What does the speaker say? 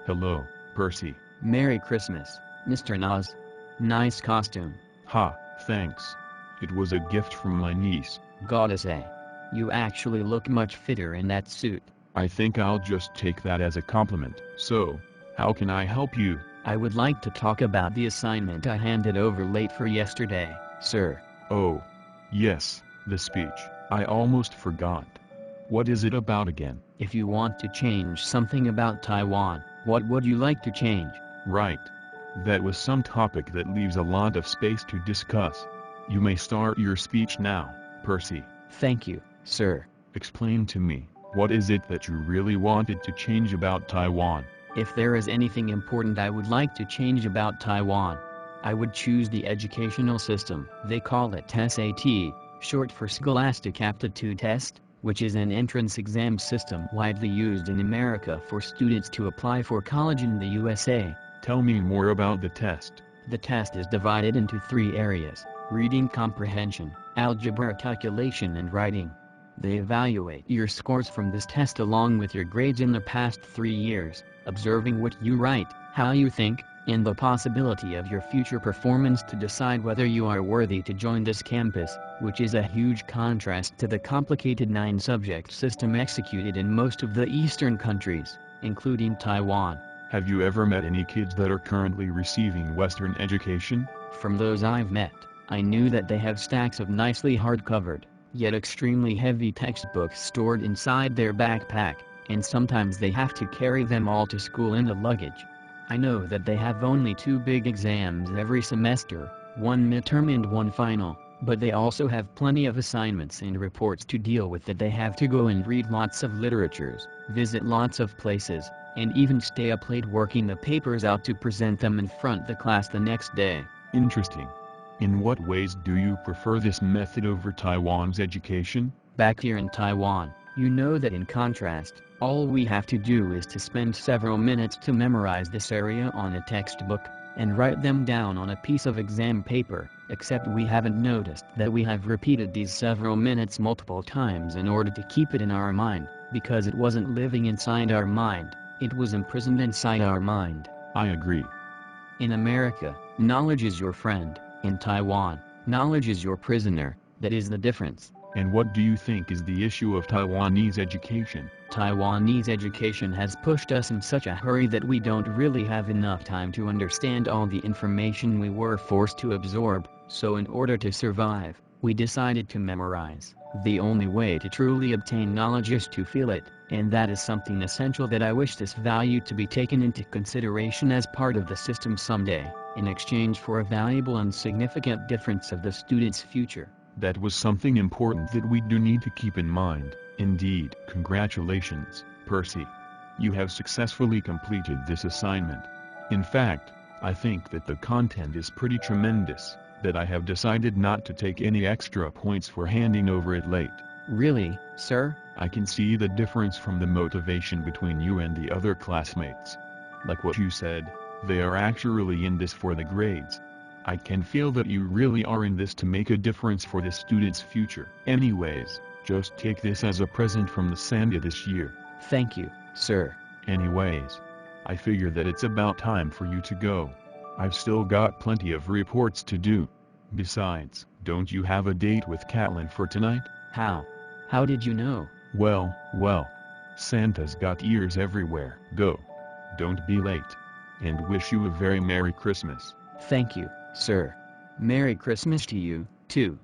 Hello, Percy. Merry Christmas, Mr. Nas. Nice costume. Ha, thanks. It was a gift from my niece. Gotta say. You actually look much fitter in that suit. I think I'll just take that as a compliment. So, how can I help you? I would like to talk about the assignment I handed over late for yesterday, sir. Oh. Yes, the speech. I almost forgot. What is it about again? If you want to change something about Taiwan, what would you like to change? Right. That was some topic that leaves a lot of space to discuss. You may start your speech now, Percy. Thank you, sir. Explain to me, what is it that you really wanted to change about Taiwan? If there is anything important I would like to change about Taiwan, I would choose the educational system. They call it SAT, short for Scholastic Aptitude Test, which is an entrance exam system widely used in America for students to apply for college in the USA. Tell me more about the test. The test is divided into 3 areas: reading comprehension, algebra calculation and writing. They evaluate your scores from this test along with your grades in the past 3 years, observing what you write, how you think, and the possibility of your future performance to decide whether you are worthy to join this campus, which is a huge contrast to the complicated 9-subject system executed in most of the Eastern countries, including Taiwan. Have you ever met any kids that are currently receiving Western education? From those I've met, I knew that they have stacks of nicely hard-covered, yet extremely heavy textbooks stored inside their backpack, and sometimes they have to carry them all to school in the luggage. I know that they have only 2 big exams every semester, one midterm and one final, but they also have plenty of assignments and reports to deal with that they have to go and read lots of literatures, visit lots of places, and even stay up late working the papers out to present them in front of the class the next day. Interesting. In what ways do you prefer this method over Taiwan's education? Back here in Taiwan, you know that in contrast, all we have to do is to spend several minutes to memorize this area on a textbook, and write them down on a piece of exam paper, except we haven't noticed that we have repeated these several minutes multiple times in order to keep it in our mind, because it wasn't living inside our mind, it was imprisoned inside our mind. I agree. In America, knowledge is your friend. In Taiwan, knowledge is your prisoner. That is the difference. And what do you think is the issue of Taiwanese education? Taiwanese education has pushed us in such a hurry that we don't really have enough time to understand all the information we were forced to absorb, so in order to survive, we decided to memorize. The only way to truly obtain knowledge is to feel it, and that is something essential that I wish this value to be taken into consideration as part of the system someday, in exchange for a valuable and significant difference of the student's future. That was something important that we do need to keep in mind. Indeed. Congratulations, Percy. You have successfully completed this assignment. In fact, I think that the content is pretty tremendous, that I have decided not to take any extra points for handing over it late. Really, sir? I can see the difference from the motivation between you and the other classmates. Like what you said, they are actually in this for the grades. I can feel that you really are in this to make a difference for the student's future. Anyways, just take this as a present from the Sangha this year. Thank you, sir. Anyways, I figure that it's about time for you to go. I've still got plenty of reports to do. Besides, don't you have a date with Catelyn for tonight? How? How did you know? Well, Santa's got ears everywhere. Go. Don't be late. And wish you a very Merry Christmas. Thank you, sir. Merry Christmas to you, too.